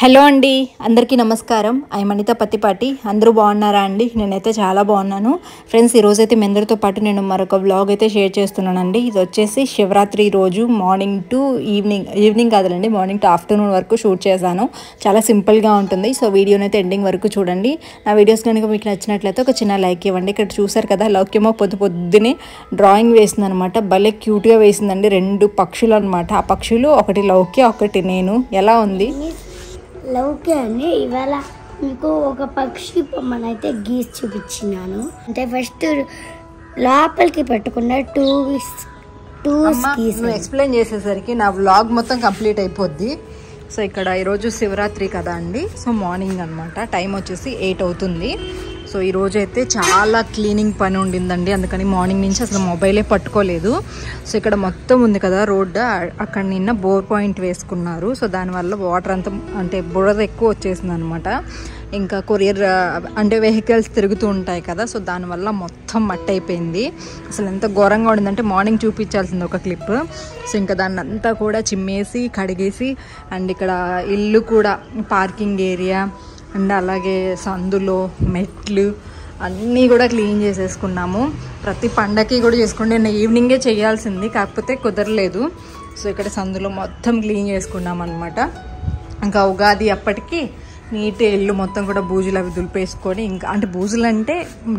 Hello అండి, అందరికీ నమస్కారం. ఐఎమ్ అనిత పత్తిపాటి. అందరూ బాగున్నారా అండి? నేనైతే చాలా బాగున్నాను ఫ్రెండ్స్. ఈరోజైతే మీ అందరితో పాటు నేను మరొక వ్లాగ్ అయితే షేర్ చేస్తున్నానండి. ఇది వచ్చేసి శివరాత్రి రోజు మార్నింగ్ టు ఈవినింగ్ కాదండి, మార్నింగ్ టు ఆఫ్టర్నూన్ వరకు షూట్ చేశాను. చాలా సింపుల్గా ఉంటుంది. సో వీడియోని అయితే ఎండింగ్ వరకు చూడండి. నా వీడియోస్ కనుక మీకు నచ్చినట్లయితే ఒక చిన్న లైక్ ఇవ్వండి. ఇక్కడ చూసారు కదా, లౌక్యమో పొద్దునే డ్రాయింగ్ వేసింది అనమాట. భలే క్యూట్గా వేసిందండి. 2 పక్షులు అనమాట. ఆ పక్షులు ఒకటి లౌక్య, ఒకటి నేను. ఎలా ఉంది? లౌక్య అండి. ఇవాళ మీకు ఒక పక్షి బొమ్మను అయితే గీసి చూపించినాను. అంటే ఫస్ట్ లోపలికి పెట్టకుండా టూ ఎక్స్ప్లెయిన్ చేసేసరికి నా వ్లాగ్ మొత్తం కంప్లీట్ అయిపోద్ది. సో ఇక్కడ ఈరోజు శివరాత్రి కదా అండి. సో మార్నింగ్ అనమాట, టైం వచ్చేసి 8 అవుతుంది. సో ఈరోజు అయితే చాలా క్లీనింగ్ పని ఉండిందండి. అందుకని మార్నింగ్ నుంచి అసలు మొబైలే పట్టుకోలేదు. సో ఇక్కడ మొత్తం ఉంది కదా రోడ్డు, అక్కడ నిన్న బోర్ పాయింట్ వేసుకున్నారు. సో దానివల్ల వాటర్ అంతా అంటే బురద ఎక్కువ వచ్చేసింది అనమాట. ఇంకా కొరియర్ అంటే వెహికల్స్ తిరుగుతూ ఉంటాయి కదా, సో దానివల్ల మొత్తం మట్టి అయిపోయింది. అసలు ఎంత ఘోరంగా ఉండిందంటే మార్నింగ్ చూపించాల్సింది ఒక క్లిప్. సో ఇంకా దాన్ని అంతా కూడా చిమ్మేసి కడిగేసి, అండ్ ఇక్కడ ఇల్లు కూడా పార్కింగ్ ఏరియా అండ్ అలాగే సందులో మెట్లు అన్నీ కూడా క్లీన్ చేసేసుకున్నాము. ప్రతి పండగకి కూడా చేసుకుంటే నేను ఈవినింగే చేయాల్సింది, కాకపోతే కుదరలేదు. సో ఇక్కడ సందులో మొత్తం క్లీన్ చేసుకున్నాం అనమాట. ఇంకా ఉగాది అప్పటికి నీట్ ఇల్లు మొత్తం కూడా బూజులు అవి దులిపేసుకొని, ఇంకా అంటే బూజులు అంటే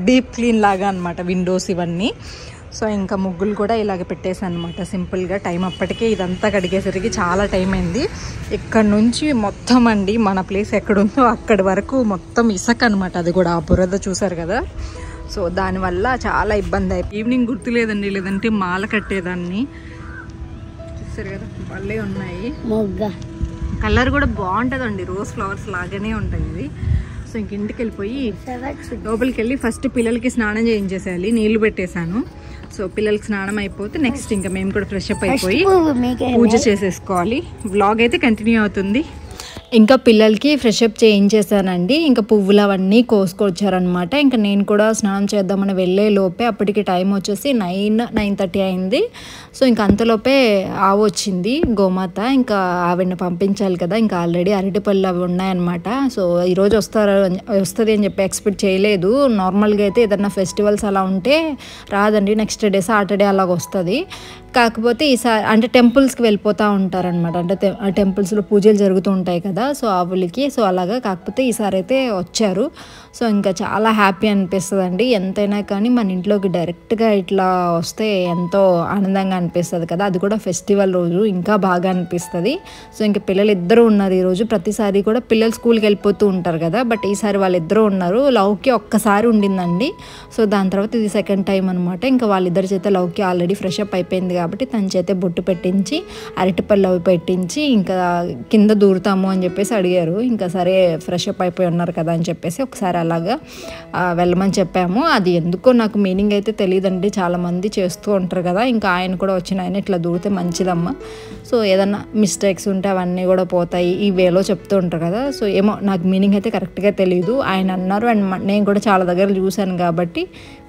డీప్ క్లీన్ లాగా అనమాట, విండోస్ ఇవన్నీ. సో ఇంకా ముగ్గులు కూడా ఇలాగ పెట్టేసాను అనమాట సింపుల్గా. టైం అప్పటికే ఇదంతా కడిగేసరికి చాలా టైం అయింది. ఇక్కడ నుంచి మొత్తం అండి మన ప్లేస్ ఎక్కడుందో అక్కడి వరకు మొత్తం ఇసుక అనమాట. అది కూడా ఆ బురద చూసారు కదా. సో దానివల్ల చాలా ఇబ్బంది అయిపోయి ఈవినింగ్ గుర్తులేదండి, లేదంటే మాల కట్టేదాన్ని. చూసారు కదా, భలే ఉన్నాయి. కలర్ కూడా బాగుంటుందండి, రోజ్ ఫ్లవర్స్ లాగానే ఉంటాయి ఇవి. సో ఇంక ఇంటికి వెళ్ళిపోయి లోపలికి వెళ్ళి ఫస్ట్ పిల్లలకి స్నానం చేయించేసేయాలి. నీళ్లు పెట్టేశాను. సో పిల్లలకి స్నానం అయిపోతే నెక్స్ట్ ఇంకా మేము కూడా ఫ్రెష్ అప్ అయిపోయి పూజ చేసేసుకోవాలి. వ్లాగ్ అయితే కంటిన్యూ అవుతుంది. ఇంకా పిల్లలకి ఫ్రెష్ అప్ చేయించేసానండి. ఇంకా పువ్వులు అవన్నీ కోసుకొచ్చారనమాట. ఇంకా నేను కూడా స్నానం చేద్దామని వెళ్ళే లోపే అప్పటికి టైం వచ్చేసి 9:30 అయింది. సో ఇంకా అంతలోపే ఆవు వచ్చింది, గోమాత. ఆవిడని పంపించాలి కదా. ఇంకా ఆల్రెడీ అరటిపళ్ళు అవి ఉన్నాయన్నమాట. సో ఈరోజు వస్తుంది అని చెప్పి ఎక్స్పెక్ట్ చేయలేదు. నార్మల్గా అయితే ఏదన్నా ఫెస్టివల్స్ అలా ఉంటే రాదండి, నెక్స్ట్ డే సాటర్డే అలాగ వస్తుంది. కాకపోతే ఈసారి అంటే టెంపుల్స్కి వెళ్ళిపోతూ ఉంటారనమాట. అంటే టెంపుల్స్లో పూజలు జరుగుతూ ఉంటాయి కదా, సో ఆవులకి. సో అలాగా కాకపోతే ఈసారి అయితే వచ్చారు. సో ఇంకా చాలా హ్యాపీ అనిపిస్తుందండి. ఎంతైనా కానీ మన ఇంట్లోకి డైరెక్ట్గా ఇట్లా వస్తే ఎంతో ఆనందంగా అనిపిస్తుంది కదా. అది కూడా ఫెస్టివల్ రోజు ఇంకా బాగా అనిపిస్తుంది. సో ఇంకా పిల్లలు ఇద్దరు ఉన్నారు ఈరోజు. ప్రతిసారి కూడా పిల్లలు స్కూల్కి వెళ్ళిపోతూ ఉంటారు కదా, బట్ ఈసారి వాళ్ళిద్దరూ ఉన్నారు. లౌక్య ఒక్కసారి ఉండిందండి. సో దాని తర్వాత ఇది సెకండ్ టైం అనమాట. ఇంకా వాళ్ళిద్దరి చేత లౌక్య ఆల్రెడీ ఫ్రెష్ అప్ అయిపోయింది కాబట్టి తన చేతే బొట్టు పెట్టించి అరటిపళ్ళు అవి పెట్టించి ఇంకా కింద దూరుతాము అని చెప్పేసి అడిగారు. ఇంకా సరే ఫ్రెష్ అప్ అయిపోయి ఉన్నారు కదా అని చెప్పేసి ఒకసారి అలాగా వెళ్ళమని చెప్పాము. అది ఎందుకో నాకు మీనింగ్ అయితే తెలియదండి, చాలామంది చేస్తూ ఉంటారు కదా. ఇంకా ఆయన కూడా వచ్చిన ఆయన ఇట్లా దూరితే మంచిదమ్మా. సో ఏదన్నా మిస్టేక్స్ ఉంటే అవన్నీ కూడా పోతాయి ఈ వేలో చెప్తూ ఉంటారు కదా. సో ఏమో నాకు మీనింగ్ అయితే కరెక్ట్గా తెలియదు, ఆయన అన్నారు. అండ్ నేను కూడా చాలా దగ్గర చూశాను కాబట్టి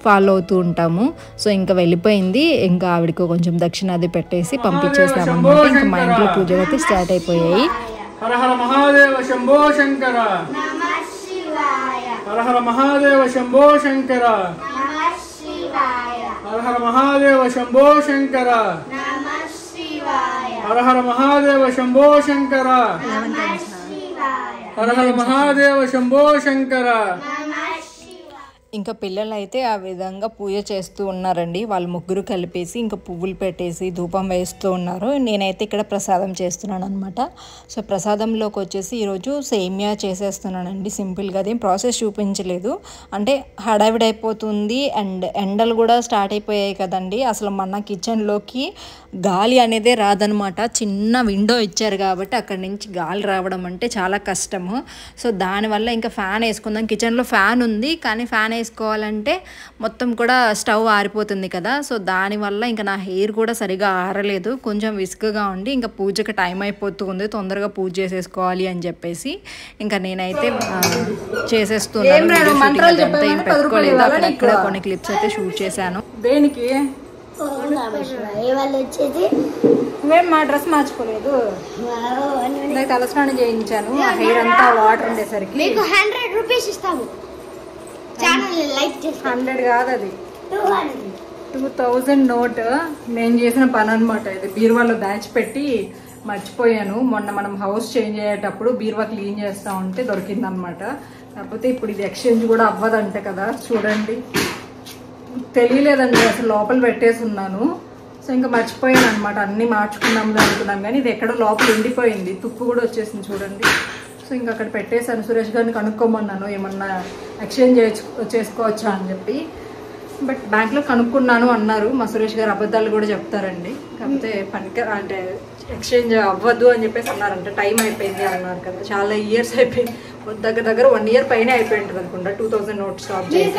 ఫాలో అవుతూ ఉంటాము. సో ఇంకా వెళ్ళిపోయింది. ఇంకా ఆవిడకు కొంచెం దక్షిణాది పెట్టేసి పంపించేసామన్నమాట. ఇంకా మా ఇంట్లో పూజలు అయితే స్టార్ట్ అయిపోయాయి. హర హర మహాదేవ శంభో శంకర, హర హర మహాదేవ శంభో శంకర, హర హర మహాదేవ శంభో శంకర, హర హర మహాదేవ శంభో శంకర, హర హర మహాదేవ శంభో శంకర. ఇంకా పిల్లలు అయితే ఆ విధంగా పూజ చేస్తూ ఉన్నారండి. వాళ్ళు ముగ్గురు కలిపేసి ఇంకా పువ్వులు పెట్టేసి ధూపం వేస్తూ ఉన్నారు. నేనైతే ఇక్కడ ప్రసాదం చేస్తున్నాను అనమాట. సో ప్రసాదంలోకి వచ్చేసి ఈరోజు సేమియా చేసేస్తున్నానండి సింపుల్గా. అదేం ప్రాసెస్ చూపించలేదు, అంటే హడావిడైపోతుంది అండ్ ఎండలు కూడా స్టార్ట్ అయిపోయాయి కదండి. అసలు మన కిచెన్లోకి గాలి అనేదే రాదనమాట. చిన్న విండో ఇచ్చారు కాబట్టి అక్కడి నుంచి గాలి రావడం అంటే చాలా కష్టము. సో దానివల్ల ఇంకా ఫ్యాన్ వేసుకుందాం. కిచెన్లో ఫ్యాన్ ఉంది కానీ ఫ్యాన్ వేసుకోవాలంటే మొత్తం కూడా స్టవ్ ఆరిపోతుంది కదా. సో దానివల్ల ఇంకా నా హెయిర్ కూడా సరిగా ఆరలేదు, కొంచెం విసుగుగా ఉండి ఇంకా పూజకి టైం అయిపోతుంది, తొందరగా పూజ చేసేసుకోవాలి అని చెప్పేసి ఇంకా నేనైతే చేసేస్తున్నాను. పెట్టుకోలేదు, అక్కడ కొన్ని క్లిప్స్ అయితే షూట్ చేశాను. దేనికి వాళ్ళు వచ్చేసి మేము మా డ్రెస్ మార్చుకోలేదు, తలస్నానం చేయించాను. ఆ హెయిర్ అంతా వాటర్ ఉండేసరికి మీకు 100 రూపీస్ ఇస్తాము. ఛానల్ లైక్ చేసి 100 కాదు, అది 2000 నోట్. నేను చేసిన పని అనమాట ఇది. బీరువాలో దాచిపెట్టి మర్చిపోయాను. మొన్న మనం హౌస్ చేంజ్ అయ్యేటప్పుడు బీరువా క్లీన్ చేస్తా ఉంటే దొరికింది అనమాట. కాకపోతే ఇప్పుడు ఇది ఎక్స్చేంజ్ కూడా అవ్వదంటే కదా, చూడండి. తెలియలేదండి అసలు, లోపల పెట్టేసి ఉన్నాను. సో ఇంకా మర్చిపోయాను అనమాట. అన్ని మార్చుకున్నాము అనుకున్నాను కానీ ఇది ఎక్కడో లోపల ఉండిపోయింది, తుప్పు కూడా వచ్చేసింది చూడండి. సో ఇంకా అక్కడ పెట్టేశాను. సురేష్ గారిని కనుక్కోమన్నాను ఏమన్నా ఎక్స్చేంజ్ చేసుకోవచ్చా అని చెప్పి. బట్ బ్యాంక్లో కనుక్కున్నాను అన్నారు. మా సురేష్ గారు అబద్ధాలు కూడా చెప్తారండి. కాకపోతే అంటే ఎక్స్చేంజ్ అవ్వద్దు అని చెప్పేసి అన్నారంట. టైం అయిపోయింది అన్నారు కదా, చాలా ఇయర్స్ అయిపోయింది. దగ్గర 1 year పైన అయిపోయింటుంది అనుకుంటా 2000 నోట్ స్టాప్ చేసి.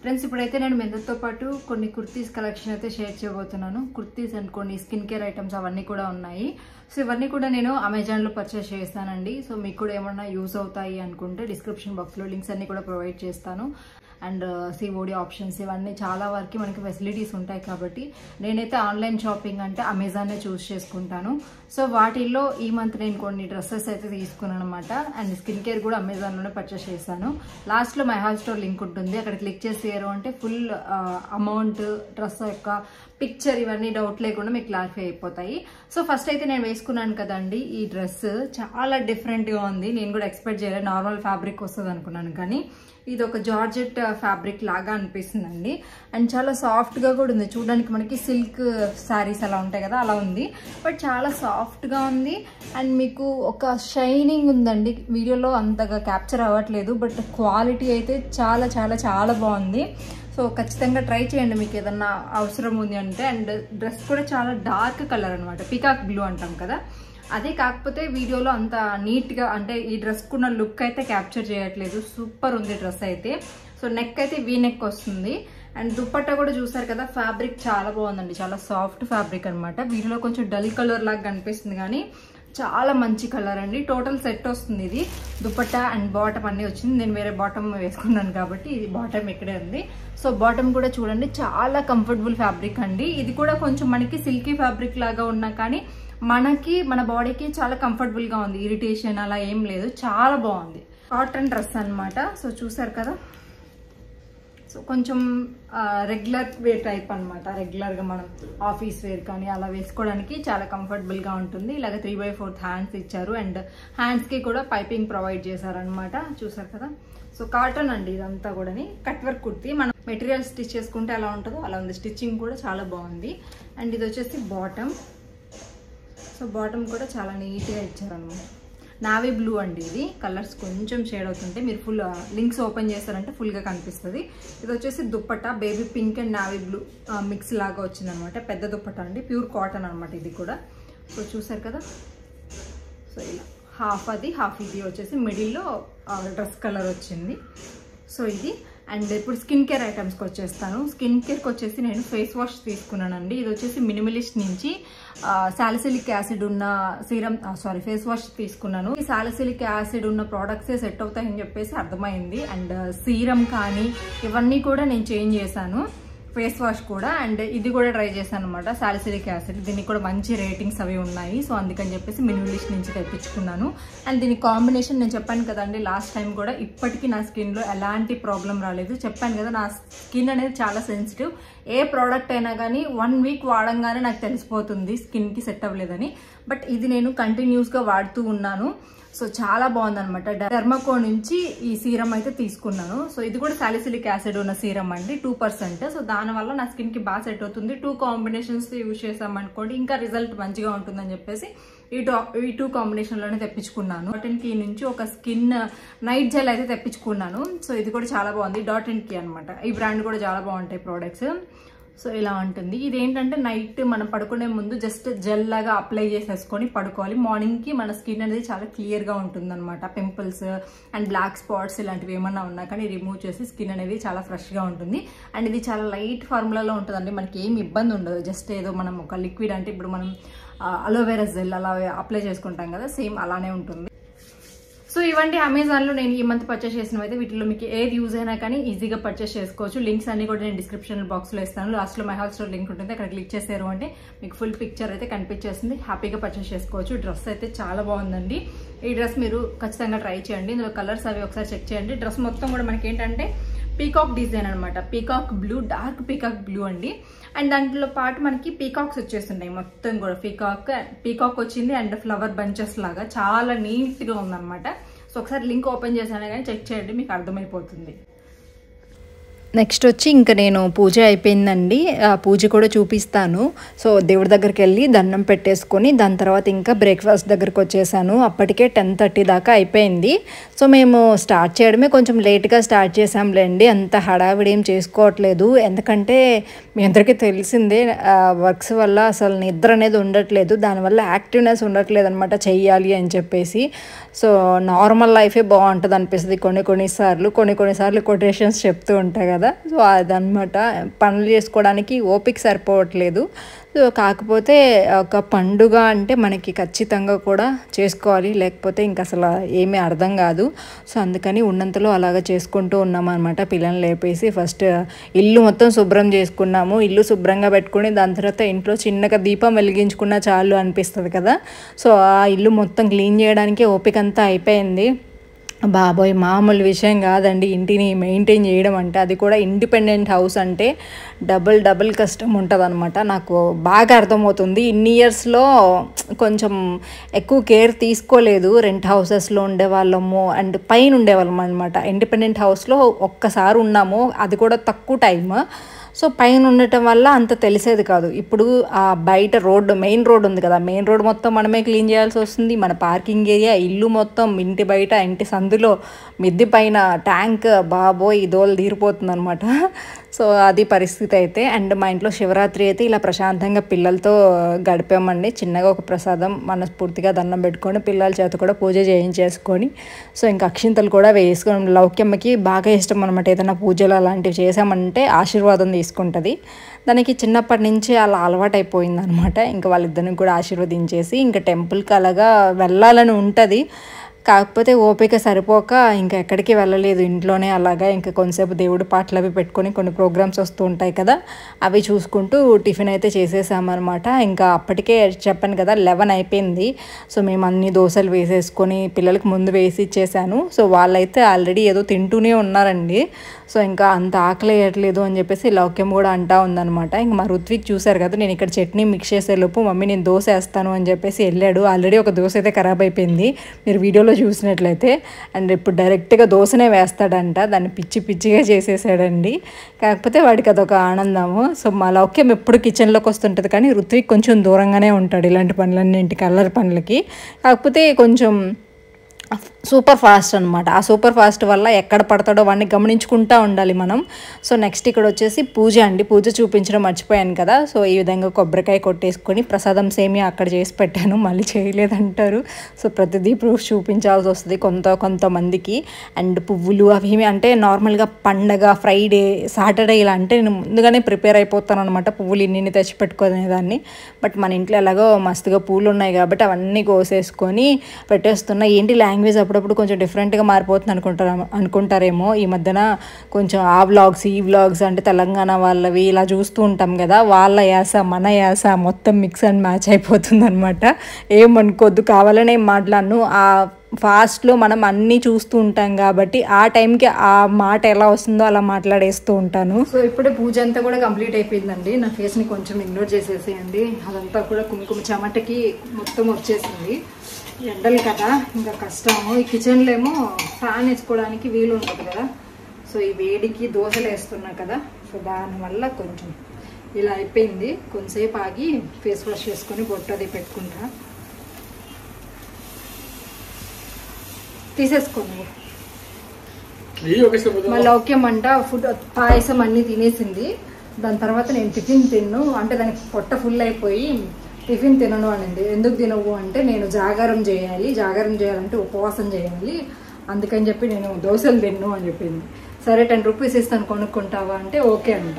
ఫ్రెండ్స్, ఇప్పుడైతే నేను మీ అందరితో పాటు కొన్ని కుర్తీస్ కలెక్షన్ అయితే షేర్ చేయబోతున్నాను. కుర్తీస్ అండ్ కొన్ని స్కిన్ కేర్ ఐటమ్స్ అవన్నీ కూడా ఉన్నాయి. సో ఇవన్నీ కూడా నేను అమెజాన్లో పర్చేస్ చేస్తానండి. సో మీకు కూడా ఏమన్నా యూజ్ అవుతాయి అనుకుంటే డిస్క్రిప్షన్ బాక్స్లో లింక్స్ అన్ని కూడా ప్రొవైడ్ చేస్తాను. అండ్ సిఓడి ఆప్షన్స్ ఇవన్నీ చాలా వరకు మనకి ఫెసిలిటీస్ ఉంటాయి కాబట్టి నేనైతే ఆన్లైన్ షాపింగ్ అంటే అమెజాన్నే చూస్ చేసుకుంటాను. సో వాటిల్లో ఈ మంత్ నేను కొన్ని డ్రెస్సెస్ అయితే తీసుకున్నాను అనమాట. అండ్ స్కిన్ కేర్ కూడా అమెజాన్లోనే పర్చేస్ చేశాను. లాస్ట్లో మై హాల్ స్టోర్ లింక్ ఉంటుంది, అక్కడ క్లిక్ చేసారు అంటే ఫుల్ అమౌంట్, డ్రెస్ యొక్క పిక్చర్ ఇవన్నీ డౌట్ లేకుండా మీకు క్లారిఫై అయిపోతాయి. సో ఫస్ట్ అయితే నేను వేసుకున్నాను కదండి ఈ డ్రెస్, చాలా డిఫరెంట్గా ఉంది. నేను కూడా ఎక్స్పెక్ట్ చేయలేదు నార్మల్ ఫ్యాబ్రిక్ వస్తుంది అనుకున్నాను, కానీ ఇది ఒక జార్జెట్ ఫ్యాబ్రిక్ లాగా అనిపిస్తుందండి. అండ్ చాలా సాఫ్ట్గా కూడా ఉంది. చూడడానికి మనకి సిల్క్ శారీస్ అలా ఉంటాయి కదా, అలా ఉంది. బట్ చాలా సాఫ్ట్గా ఉంది. అండ్ మీకు ఒక షైనింగ్ ఉందండి. వీడియోలో అంతగా క్యాప్చర్ అవ్వట్లేదు, బట్ క్వాలిటీ అయితే చాలా చాలా చాలా బాగుంది. సో ఖచ్చితంగా ట్రై చేయండి మీకు ఏదన్నా అవసరం ఉంది అంటే. అండ్ డ్రెస్ కూడా చాలా డార్క్ కలర్ అనమాట, పీకాక్ బ్లూ అంటాం కదా అదే. కాకపోతే వీడియోలో అంత నీట్గా అంటే ఈ డ్రెస్కున్న లుక్ అయితే క్యాప్చర్ చేయట్లేదు. సూపర్ ఉంది డ్రెస్ అయితే. సో నెక్ అయితే వీ నెక్ వస్తుంది. అండ్ దుపట్టా కూడా చూసారు కదా, ఫ్యాబ్రిక్ చాలా బాగుందండి, చాలా సాఫ్ట్ ఫ్యాబ్రిక్ అనమాట. వీడియోలో కొంచెం డల్ కలర్ లాగా కనిపిస్తుంది కానీ చాలా మంచి కలర్ అండి. టోటల్ సెట్ వస్తుంది ఇది. దుపట్టా అండ్ బాటమ్ అన్నీ వచ్చింది. నేను వేరే బాటమ్ వేసుకున్నాను కాబట్టి ఇది బాటమ్ ఇక్కడే ఉంది. సో బాటమ్ కూడా చూడండి, చాలా కంఫర్టబుల్ ఫ్యాబ్రిక్ అండి. ఇది కూడా కొంచెం మనకి సిల్కీ ఫ్యాబ్రిక్ లాగా ఉన్నా కానీ మనకి మన బాడీకి చాలా కంఫర్టబుల్ గా ఉంది. ఇరిటేషన్ అలా ఏం లేదు, చాలా బాగుంది. కాటన్ డ్రెస్ అనమాట. సో చూసారు కదా, సో కొంచెం రెగ్యులర్ వేర్ టైప్ అనమాట. రెగ్యులర్గా మనం ఆఫీస్ వేర్ కానీ అలా వేసుకోవడానికి చాలా కంఫర్టబుల్గా ఉంటుంది. ఇలాగ 3/4 హ్యాండ్స్ ఇచ్చారు. అండ్ హ్యాండ్స్కి కూడా పైపింగ్ ప్రొవైడ్ చేశారనమాట. చూసారు కదా, సో కాటన్ అండి ఇదంతా కూడా. కట్ వర్క్ కుర్తీ, మనం మెటీరియల్ స్టిచ్ చేసుకుంటే ఎలా ఉంటుందో అలా ఉంది. స్టిచ్చింగ్ కూడా చాలా బాగుంది. అండ్ ఇది వచ్చేసి బాటమ్. సో బాటమ్ కూడా చాలా నీట్గా ఇచ్చారనమాట. నావీ బ్లూ అండి ఇది. కలర్స్ కొంచెం షేడ్ అవుతుంటే మీరు ఫుల్ లింక్స్ ఓపెన్ చేస్తారంటే ఫుల్గా కనిపిస్తుంది. ఇది వచ్చేసి dupatta, baby pink and navy blue mix లాగా వచ్చిందనమాట. పెద్ద దుప్పట్టా అండి, ప్యూర్ కాటన్ అనమాట ఇది కూడా. సో చూసారు కదా, సో ఇలా హాఫ్ అది హాఫ్ ఇది వచ్చేసి మిడిల్లో డ్రెస్ కలర్ వచ్చింది. సో ఇది. అండ్ ఇప్పుడు స్కిన్ కేర్ ఐటమ్స్కి వచ్చేస్తాను. స్కిన్ కేర్కి వచ్చేసి నేను ఫేస్ వాష్ తీసుకున్నానండి. ఇది వచ్చేసి మినిమలిస్ట్ నుంచి సాలిసిలిక్ యాసిడ్ ఉన్న ఫేస్ వాష్ తీసుకున్నాను. ఈ సాలిసిలిక్ యాసిడ్ ఉన్న ప్రోడక్ట్సే సెట్ అవుతాయని చెప్పేసి అర్థమైంది. అండ్ సీరం కానీ ఇవన్నీ కూడా నేను చేంజ్ చేశాను, ఫేస్ వాష్ కూడా. అండ్ ఇది కూడా ట్రై చేశాను అనమాట, సాలిసిలిక్ యాసిడ్. దీనికి కూడా మంచి రేటింగ్స్ అవి ఉన్నాయి. సో అందుకని చెప్పేసి మినిమలిస్ట్ నుంచి తెప్పించుకున్నాను. అండ్ దీని కాంబినేషన్ నేను చెప్పాను కదండి లాస్ట్ టైం కూడా, ఇప్పటికీ నా స్కిన్లో ఎలాంటి ప్రాబ్లం రాలేదు. చెప్పాను కదా, నా స్కిన్ అనేది చాలా సెన్సిటివ్. ఏ ప్రోడక్ట్ అయినా కానీ 1 week వాడంగానే నాకు తెలిసిపోతుంది స్కిన్కి సెట్ అవ్వలేదని. బట్ ఇది నేను కంటిన్యూస్గా వాడుతూ ఉన్నాను. సో చాలా బాగుందనమాట. డెర్మాకో నుంచి ఈ సీరం అయితే తీసుకున్నాను. సో ఇది కూడా సాలిసిలిక్ యాసిడ్ ఉన్న సీరం అండి, 2%. సో దానివల్ల నా స్కిన్ కి బాగా సెట్ అవుతుంది. 2 కాంబినేషన్స్ యూజ్ చేసామనుకోండి ఇంకా రిజల్ట్ మంచిగా ఉంటుందని చెప్పేసి ఈ 2 కాంబినేషన్లోనే తెప్పించుకున్నాను. డాట్&కీ నుంచి ఒక స్కిన్ నైట్ జెల్ అయితే తెప్పించుకున్నాను. సో ఇది కూడా చాలా బాగుంది, డాట్&కీ అనమాట. ఈ బ్రాండ్ కూడా చాలా బాగుంటాయి ప్రోడక్ట్స్. సో ఇలా ఉంటుంది. ఇదేంటంటే నైట్ మనం పడుకునే ముందు జస్ట్ జెల్ లాగా అప్లై చేసేసుకొని పడుకోవాలి. మార్నింగ్కి మన స్కిన్ అనేది చాలా క్లియర్గా ఉంటుంది అనమాట. పింపుల్స్ అండ్ బ్లాక్ స్పాట్స్ ఇలాంటివి ఏమన్నా ఉన్నా కానీ రిమూవ్ చేసి స్కిన్ అనేది చాలా ఫ్రెష్గా ఉంటుంది. అండ్ ఇది చాలా లైట్ ఫార్ములాలో ఉంటుందండి, మనకి ఏమి ఇబ్బంది ఉండదు. జస్ట్ ఏదో మనం ఒక లిక్విడ్ అంటే ఇప్పుడు మనం అలోవెరా జెల్ అలా అప్లై చేసుకుంటాం కదా, సేమ్ అలానే ఉంటుంది. సో ఇవంటి అమెజాన్లో నేను ఈ మంత్ పర్చేస్ చేసినవి అయితే వీటిలో మీకు ఏది యూజ్ అయినా కానీ ఈజీగా పర్చేస్ చేసుకోవచ్చు. లింక్స్ అన్ని కూడా నేను డిస్క్రిప్షన్ బాక్స్లో ఇస్తాను. లాస్ట్లో మై హాల్ స్టోర్ లింక్ ఉంటుంది, అక్కడ క్లిక్ చేశారు అంటే మీకు ఫుల్ పిక్చర్ అయితే కనిపించేస్తుంది. హ్యాపీగా పర్చేస్ చేసుకోవచ్చు. డ్రెస్ అయితే చాలా బాగుందండి. ఈ డ్రెస్ మీరు ఖచ్చితంగా ట్రై చేయండి. ఇందులో కలర్స్ అవి ఒకసారి చెక్ చేయండి. డ్రెస్ మొత్తం కూడా మనకి ఏంటంటే పీకాక్ డిజైన్ అనమాట. Peacock blue, dark peacock blue అండి. అండ్ దాంట్లో పాటు మనకి పీకాక్స్ వచ్చేస్తున్నాయి మొత్తం కూడా. పీకాక్ వచ్చింది అండ్ ఫ్లవర్ బంచెస్ లాగా చాలా నీట్ గా ఉందన్నమాట. సో ఒకసారి లింక్ ఓపెన్ చేశాను కానీ చెక్ చేయండి, మీకు అర్థమైపోతుంది. నెక్స్ట్ వచ్చి ఇంకా నేను పూజ అయిపోయిందండి. పూజ కూడా చూపిస్తాను. సో దేవుడి దగ్గరికి వెళ్ళి దండం పెట్టేసుకొని దాని తర్వాత ఇంకా బ్రేక్ఫాస్ట్ దగ్గరికి వచ్చేసాను. అప్పటికే 10:30 దాకా అయిపోయింది. సో మేము స్టార్ట్ చేయడమే కొంచెం లేట్గా స్టార్ట్ చేసాంలేండి. అంత హడావిడి ఏం చేసుకోవట్లేదు. ఎందుకంటే మీ అందరికీ తెలిసిందే వర్క్స్ వల్ల అసలు నిద్ర అనేది ఉండట్లేదు. దానివల్ల యాక్టివ్నెస్ ఉండట్లేదు అనమాట చెయ్యాలి అని చెప్పేసి. సో నార్మల్ లైఫే బాగుంటుంది అనిపిస్తుంది కొన్నిసార్లు కొటేషన్స్ చెప్తూ ఉంటాయి కదా. సో అదనమాట, పనులు చేసుకోవడానికి ఓపిక సరిపోవట్లేదు. సో కాకపోతే ఒక పండుగ అంటే మనకి ఖచ్చితంగా కూడా చేసుకోవాలి, లేకపోతే ఇంక అసలు ఏమీ అర్థం కాదు. సో అందుకని ఉన్నంతలో అలాగ చేసుకుంటూ ఉన్నాము అనమాట. పిల్లల్ని లేపేసి ఫస్ట్ ఇల్లు మొత్తం శుభ్రం చేసుకున్నాము. ఇల్లు శుభ్రంగా పెట్టుకుని దాని తర్వాత ఇంట్లో చిన్నగా దీపం వెలిగించుకున్నా చాలు అనిపిస్తుంది కదా. సో ఆ ఇల్లు మొత్తం క్లీన్ చేయడానికి ఓపిక అంతా అయిపోయింది. బాబోయ్ మామూలు విషయం కాదండి ఇంటిని మెయింటైన్ చేయడం అంటే. అది కూడా ఇండిపెండెంట్ హౌస్ అంటే డబుల్ కష్టం ఉంటుంది అనమాట. నాకు బాగా అర్థమవుతుంది. ఇన్ని ఇయర్స్లో కొంచెం ఎక్కువ కేర్ తీసుకోలేదు. రెంట్ హౌసెస్లో ఉండేవాళ్ళము అండ్ పైన ఉండేవాళ్ళం అనమాట. ఇండిపెండెంట్ హౌస్లో ఒక్కసారి ఉన్నాము, అది కూడా తక్కువ టైం. సో పైన ఉండటం వల్ల అంత తెలిసేది కాదు. ఇప్పుడు ఆ బయట మెయిన్ రోడ్ ఉంది కదా, మెయిన్ రోడ్ మొత్తం మనమే క్లీన్ చేయాల్సి వస్తుంది. మన పార్కింగ్ ఏరియా, ఇల్లు మొత్తం, ఇంటి బయట, ఇంటి సందులో, మిద్ది పైన, ట్యాంక్, బాబోయ్ ఇదోలు తీరిపోతుంది అనమాట. సో అది పరిస్థితి అయితే. అండ్ మా ఇంట్లో శివరాత్రి అయితే ఇలా ప్రశాంతంగా పిల్లలతో గడిపామండి. చిన్నగా ఒక ప్రసాదం మనస్ఫూర్తిగా దండం పెట్టుకొని పిల్లల చేత కూడా పూజ చేయించేసుకొని సో ఇంకా అక్షింతలు కూడా వేసుకొని, లౌక్యమ్మకి బాగా ఇష్టం అనమాట. ఏదైనా పూజలు అలాంటివి చేసామంటే ఆశీర్వాదం తీసుకుంటుంది. దానికి చిన్నప్పటి నుంచి అలా అలవాటు అయిపోయింది అనమాట. ఇంకా వాళ్ళిద్దరిని కూడా ఆశీర్వదించేసి ఇంకా టెంపుల్కి అలాగా వెళ్ళాలని ఉంటుంది. కాకపోతే ఓపిక సరిపోక ఇంకా ఎక్కడికి వెళ్ళలేదు, ఇంట్లోనే అలాగా ఇంకా కొంతసేపు దేవుడి పాటలు అవి పెట్టుకొని కొన్ని ప్రోగ్రామ్స్ వస్తూ ఉంటాయి కదా, అవి చూసుకుంటూ టిఫిన్ అయితే చేసేసామన్నమాట. ఇంకా అప్పటికే చెప్పాను కదా 11 అయిపోయింది. సో మేము అన్ని దోశలు వేసేసుకొని పిల్లలకి ముందు వేసి ఇచ్చేసాను. సో వాళ్ళైతే ఆల్రెడీ ఏదో తింటూనే ఉన్నారండి. సో ఇంకా అంత ఆకలి వేయట్లేదు అని చెప్పేసి లౌక్యం కూడా అంటా ఉందనమాట. ఇంక మా రుత్విక్ చూశారు కదా, నేను ఇక్కడ చట్నీ మిక్స్ చేసేలోపు మమ్మీ నేను దోశ వేస్తాను అని చెప్పేసి వెళ్ళాడు. ఆల్రెడీ ఒక దోశ అయితే ఖరాబ్ అయిపోయింది మీరు వీడియోలో చూసినట్లయితే. అండ్ ఇప్పుడు డైరెక్ట్గా దోశనే వేస్తాడంట. దాన్ని పిచ్చిగా చేసేసాడండి. కాకపోతే వాడికి అదొక ఆనందము. సో మా లౌక్యం ఎప్పుడు కిచెన్లోకి వస్తుంటుంది, కానీ రుత్విక్ కొంచెం దూరంగానే ఉంటాడు ఇలాంటి పనులన్నింటికి, అల్లరి పనులకి. కాకపోతే కొంచెం సూపర్ ఫాస్ట్ అనమాట. ఆ సూపర్ ఫాస్ట్ వల్ల ఎక్కడ పడతాడో వాడిని గమనించుకుంటూ ఉండాలి మనం. సో నెక్స్ట్ ఇక్కడ వచ్చేసి పూజ అండి. పూజ చూపించడం మర్చిపోయాను కదా. సో ఈ విధంగా కొబ్బరికాయ కొట్టేసుకొని ప్రసాదం సేమియా అక్కడ చేసి పెట్టాను, మళ్ళీ చేయలేదంటారు. సో ప్రతిదీ ప్రూఫ్ చూపించాల్సి వస్తుంది కొంతమందికి. అండ్ పువ్వులు అవి అంటే నార్మల్గా పండగ, ఫ్రైడే, సాటర్డే ఇలా అంటే నేను ముందుగానే ప్రిపేర్ అయిపోతాను అనమాట. పువ్వులు ఇన్ని తెచ్చి పెట్టుకునేదాన్ని. బట్ మన ఇంట్లో ఎలాగో మస్తుగా పూలు ఉన్నాయి కాబట్టి అవన్నీ కోసేసుకొని పెట్టేస్తున్నా. ఏంటి లాంగ్వేజ్ అప్పుడప్పుడు కొంచెం డిఫరెంట్గా మారిపోతుంది అనుకుంటారేమో. ఈ మధ్యన కొంచెం ఆ వ్లాగ్స్ ఈ వ్లాగ్స్ అంటే తెలంగాణ వాళ్ళవి ఇలా చూస్తూ ఉంటాం కదా, వాళ్ళ యాస మన యాస మొత్తం మిక్స్ అండ్ మ్యాచ్ అయిపోతుంది అనమాట. ఏమనుకోద్దు, కావాలనే మాట్లాడను. ఆ ఫాస్ట్లో మనం అన్నీ చూస్తూ ఉంటాం కాబట్టి ఆ టైంకి ఆ మాట ఎలా వస్తుందో అలా మాట్లాడేస్తూ ఉంటాను. సో ఇప్పుడే పూజ అంతా కూడా కంప్లీట్ అయిపోయిందండి. నా ఫేస్ని కొంచెం ఇగ్నోర్ చేసేసేయండి. అదంతా కూడా కుంకుమ చెమటకి మొత్తం వచ్చేసింది. ఎండలు కదా ఇంకా కష్టము. ఈ కిచెన్లో ఏమో ఫ్యాన్ వేసుకోవడానికి వీలు ఉంటుంది కదా. సో ఈ వేడికి దోశలు వేస్తున్నా కదా, సో దానివల్ల కొంచెం ఇలా అయిపోయింది. కొంతసేపు ఆగి ఫేస్ వాష్ చేసుకొని బొట్టది పెట్టుకుంటా. తీసేసుకోండి. మా లౌక్యం అంట ఫుడ్ పాయసం అన్నీ తినేసింది. దాని తర్వాత నేను టిఫిన్ తిన్ను అంటే దానికి పొట్ట ఫుల్ అయిపోయి టిఫిన్ తినను అనింది. ఎందుకు తినవు అంటే నేను జాగారం చేయాలంటే ఉపవాసం చేయాలి, అందుకని చెప్పి నేను దోశలు తిన్ను అని చెప్పింది. సరే 10 రూపీస్ ఇస్తాను కొనుక్కుంటావా అంటే ఓకే అంట.